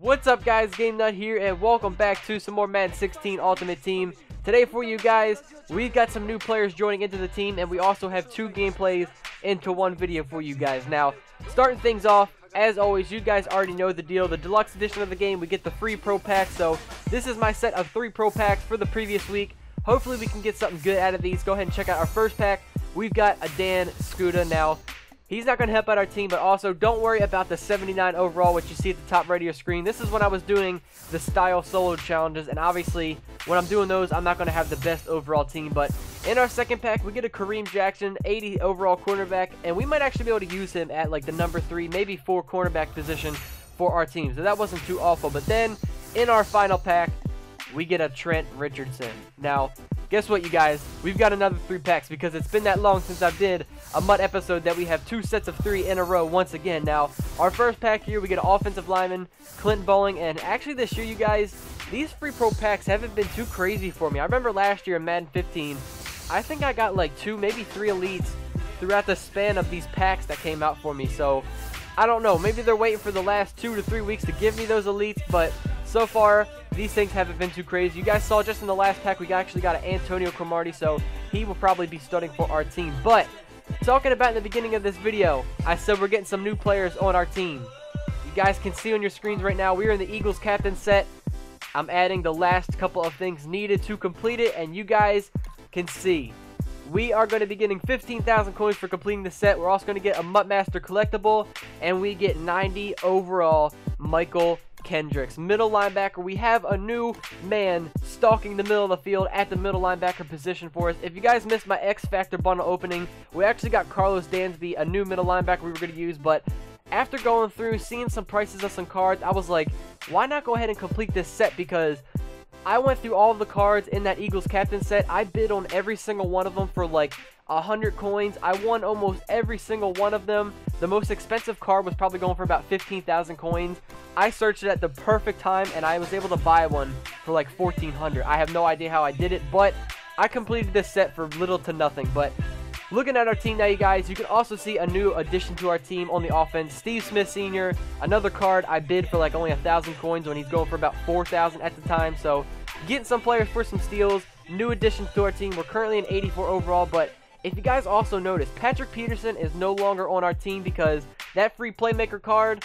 What's up, guys? Game Nut here, and welcome back to some more Madden 16 Ultimate Team. Today for you guys, we've got some new players joining into the team, and we also have 2 gameplays into 1 video for you guys. Now, starting things off, as always, you guys already know the deal. The deluxe edition of the game, we get the free pro pack. So this is my set of 3 pro packs for the previous week. Hopefully we can get something good out of these. Go ahead and check out our first pack. We've got a Dan Scuda. Now, he's not going to help out our team, but also don't worry about the 79 overall, which you see at the top right of your screen. This is when I was doing the style solo challenges, and obviously when I'm doing those, I'm not going to have the best overall team. But in our second pack, we get a Kareem Jackson, 80 overall cornerback, and we might actually be able to use him at like the number 3, maybe 4 cornerback position for our team. So that wasn't too awful. But then in our final pack, we get a Trent Richardson. Now, guess what, you guys? We've got another 3 packs because it's been that long since I did a MUT episode that we have 2 sets of 3 in a row once again. Now, our first pack here, we get an offensive lineman, Clint Bowling, and actually this year, you guys, these free pro packs haven't been too crazy for me. I remember last year in Madden 15, I think I got like 2, maybe 3 elites throughout the span of these packs that came out for me. So, I don't know. Maybe they're waiting for the last 2 to 3 weeks to give me those elites, but so far, these things haven't been too crazy. You guys saw just in the last pack, we actually got an Antonio Cromartie, so he will probably be starting for our team. But, talking about in the beginning of this video, I said we're getting some new players on our team. You guys can see on your screens right now, we are in the Eagles captain set. I'm adding the last couple of things needed to complete it, and you guys can see. We are going to be getting 15,000 coins for completing the set. We're also going to get a MUT Master collectible, and we get 90 overall Mychal Kendricks, middle linebacker. We have a new man stalking the middle of the field at the middle linebacker position for us. If you guys missed my X Factor bundle opening, we actually got Carlos Dansby, a new middle linebacker we were going to use, but after going through, seeing some prices of some cards, I was like, why not go ahead and complete this set? Because I went through all of the cards in that Eagles captain set. I bid on every single one of them for like 100 coins. I won almost every single one of them. The most expensive card was probably going for about 15,000 coins. I searched it at the perfect time, and I was able to buy one for like 1,400. I have no idea how I did it, but I completed this set for little to nothing. But looking at our team now, you guys, you can also see a new addition to our team on the offense, Steve Smith Sr., another card I bid for like only 1,000 coins when he's going for about 4,000 at the time. So getting some players for some steals, new additions to our team. We're currently in 84 overall, but if you guys also notice, Patrick Peterson is no longer on our team because that free playmaker card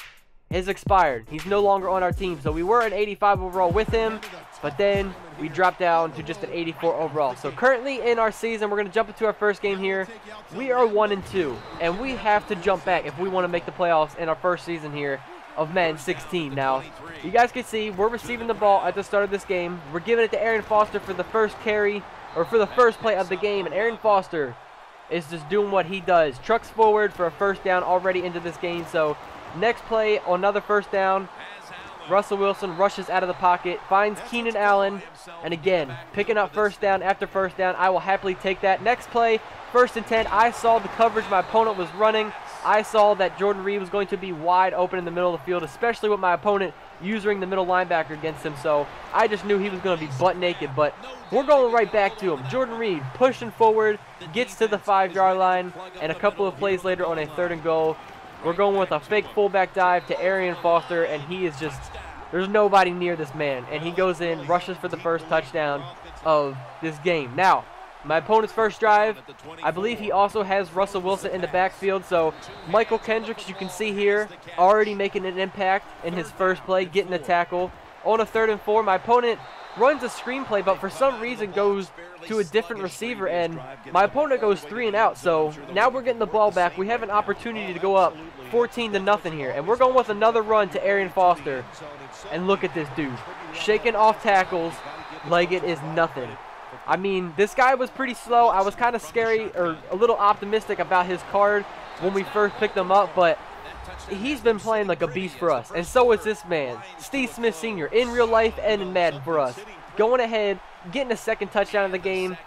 has expired. He's no longer on our team. So we were an 85 overall with him, but then we dropped down to just an 84 overall. So currently in our season, we're going to jump into our first game here. We are 1-2, and we have to jump back if we want to make the playoffs in our first season here of Madden 16. Now, you guys can see we're receiving the ball at the start of this game. We're giving it to Aaron Foster for the first carry, or for the first play of the game, and Aaron Foster is just doing what he does. Trucks forward for a first down already into this game. So next play, another first down. Russell Wilson rushes out of the pocket, finds Keenan Allen, and again, picking up first down after first down. I will happily take that. Next play, 1st and 10. I saw the coverage my opponent was running. I saw that Jordan Reed was going to be wide open in the middle of the field, especially with my opponent using the middle linebacker against him. So I just knew he was going to be butt naked, but we're going right back to him. Jordan Reed pushing forward, gets to the 5-yard line, and a couple of plays later on a 3rd and goal, we're going with a fake fullback dive to Aaron Foster, and he is just, there's nobody near this man. And he goes in, rushes for the first touchdown of this game. Now, my opponent's first drive, I believe he also has Russell Wilson in the backfield. So Mychal Kendricks, you can see here, already making an impact in his first play, getting a tackle. On a 3rd and 4, my opponent runs a screen play, but for some reason goes to a different receiver, and my opponent goes 3 and out. So now we're getting the ball back. We have an opportunity to go up 14-0 here, and we're going with another run to Aaron Foster. And look at this dude, shaking off tackles like it is nothing. I mean, this guy was pretty slow. I was kind of scary, or a little optimistic about his card when we first picked him up, but he's been playing like a beast for us, and so is this man, Steve Smith Sr., in real life and in Madden for us. Going ahead, getting a 2nd touchdown of the game.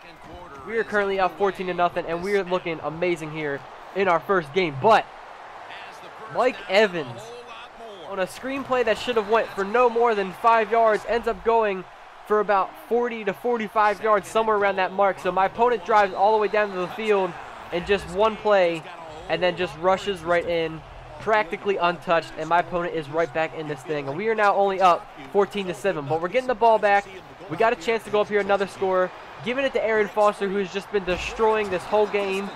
We are currently up 14-0, and we are looking amazing here in our first game. But Mike Evans, on a screenplay that should have went for no more than 5 yards, ends up going for about 40 to 45 yards, somewhere around that mark. So my opponent drives all the way down to the field in just one play, and then just rushes right in practically untouched, and my opponent is right back in this thing. And we are now only up 14-7, but we're getting the ball back. We got a chance to go up here, another score. Giving it to Aaron Foster, who has just been destroying this whole game.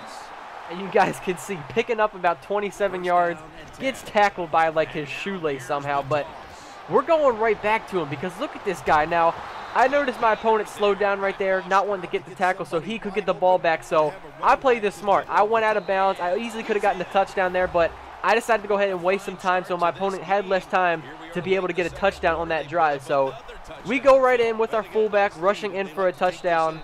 And you guys can see, picking up about 27 yards. Gets tackled by like his shoelace somehow, but we're going right back to him because look at this guy. Now, I noticed my opponent slowed down right there, not wanting to get the tackle so he could get the ball back. So I played this smart. I went out of bounds. I easily could have gotten the touchdown there, but I decided to go ahead and waste some time so my opponent had less time to be able to get a touchdown on that drive. So we go right in with our fullback rushing in for a touchdown,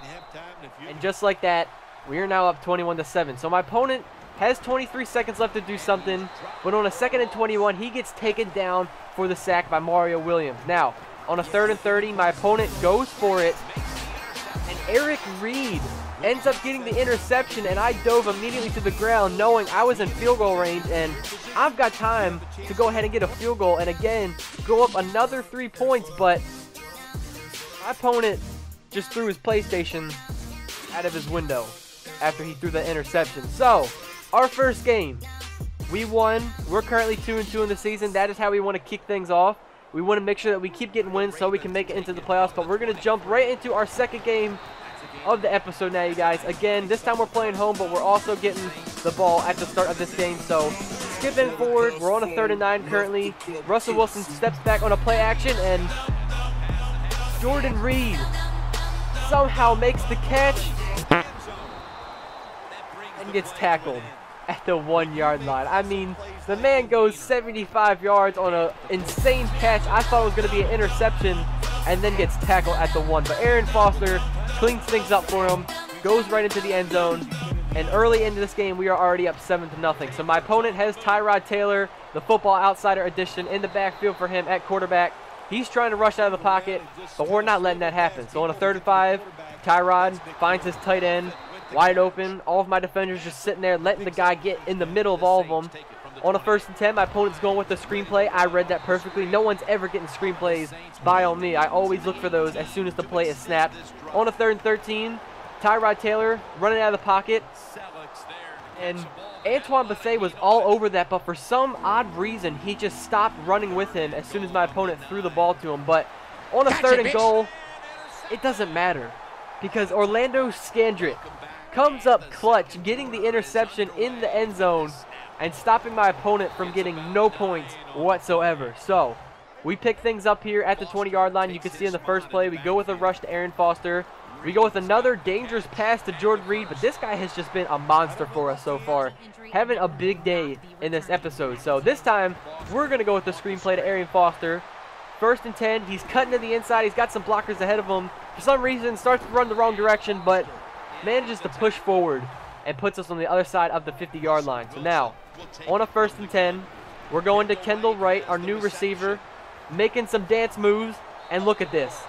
and just like that, we are now up 21-7. So my opponent has 23 seconds left to do something, but on a 2nd and 21, he gets taken down for the sack by Mario Williams. Now, on a 3rd and 30, my opponent goes for it, and Eric Reed ends up getting the interception, and I dove immediately to the ground knowing I was in field goal range, and I've got time to go ahead and get a field goal and again go up another 3 points, but my opponent just threw his PlayStation out of his window after he threw the interception. So, our first game, we won. We're currently 2-2 in the season. That is how we want to kick things off. We want to make sure that we keep getting wins so we can make it into the playoffs, but we're going to jump right into our second game of the episode now, you guys. Again, this time we're playing home, but we're also getting the ball at the start of this game. So, skipping forward, we're on a 3rd and 9 currently. Russell Wilson steps back on a play action, and Jordan Reed somehow makes the catch and gets tackled at the 1-yard line. I mean, the man goes 75 yards on an insane catch. I thought it was going to be an interception, and then gets tackled at the 1. But Aaron Foster cleans things up for him, goes right into the end zone, and early into this game, we are already up 7-0. So my opponent has Tyrod Taylor, the Football Outsider edition, in the backfield for him at quarterback. He's trying to rush out of the pocket, but we're not letting that happen. So on a 3rd and 5, Tyrod finds his tight end wide open. All of my defenders just sitting there letting the guy get in the middle of all of them. On a 1st and 10, my opponent's going with the screenplay. I read that perfectly. No one's ever getting screenplays by on me. I always look for those as soon as the play is snapped. On a 3rd and 13, Tyrod Taylor running out of the pocket. And Antoine Bethea was all over that, but for some odd reason, he just stopped running with him as soon as my opponent threw the ball to him. But on a 3rd and goal, it doesn't matter because Orlando Scandrick comes up clutch, getting the interception in the end zone and stopping my opponent from getting no points whatsoever. So, we pick things up here at the 20-yard line. You can see in the first play, we go with a rush to Aaron Foster. We go with another dangerous pass to Jordan Reed, but this guy has just been a monster for us so far. Having a big day in this episode. So, this time, we're going to go with the screenplay to Aaron Foster. 1st and 10, he's cutting to the inside. He's got some blockers ahead of him. For some reason, starts to run the wrong direction, but manages to push forward and puts us on the other side of the 50-yard line. So now, on a 1st and 10, we're going to Kendall Wright, our new receiver, making some dance moves, and look at this.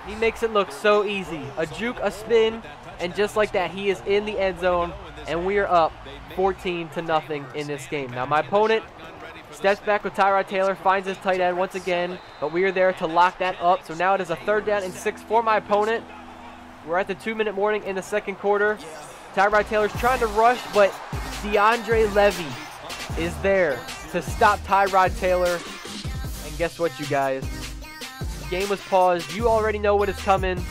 He makes it look so easy. A juke, a spin, and just like that, he is in the end zone, and we are up 14-0 in this game. Now, my opponent steps back with Tyrod Taylor, finds his tight end once again, but we are there to lock that up. So now it is a 3rd down and 6 for my opponent. We're at the 2-minute warning in the 2nd quarter. Tyrod Taylor's trying to rush, but DeAndre Levy is there to stop Tyrod Taylor. And guess what, you guys? The game was paused. You already know what is coming.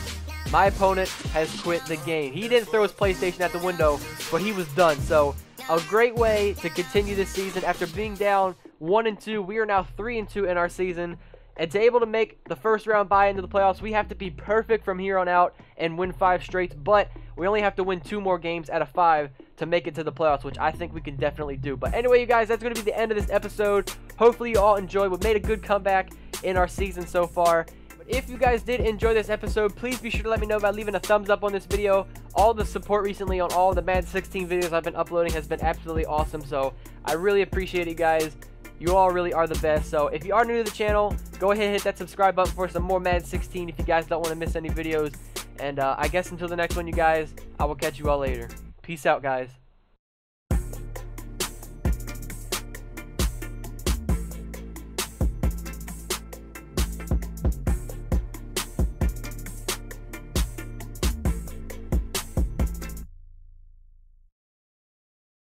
My opponent has quit the game. He didn't throw his PlayStation at the window, but he was done. So, a great way to continue this season. After being down 1-2, we are now 3-2 in our season. And to be able to make the 1st round bye into the playoffs, we have to be perfect from here on out and win 5 straight. But we only have to win 2 more games out of 5 to make it to the playoffs, which I think we can definitely do. But anyway, you guys, that's going to be the end of this episode. Hopefully you all enjoyed. We made a good comeback in our season so far. But if you guys did enjoy this episode, please be sure to let me know by leaving a thumbs up on this video. All the support recently on all the Madden 16 videos I've been uploading has been absolutely awesome. So I really appreciate it, guys. You all really are the best. So if you are new to the channel, go ahead and hit that subscribe button for some more Madden 16 if you guys don't want to miss any videos. And I guess until the next one, you guys, I will catch you all later. Peace out, guys.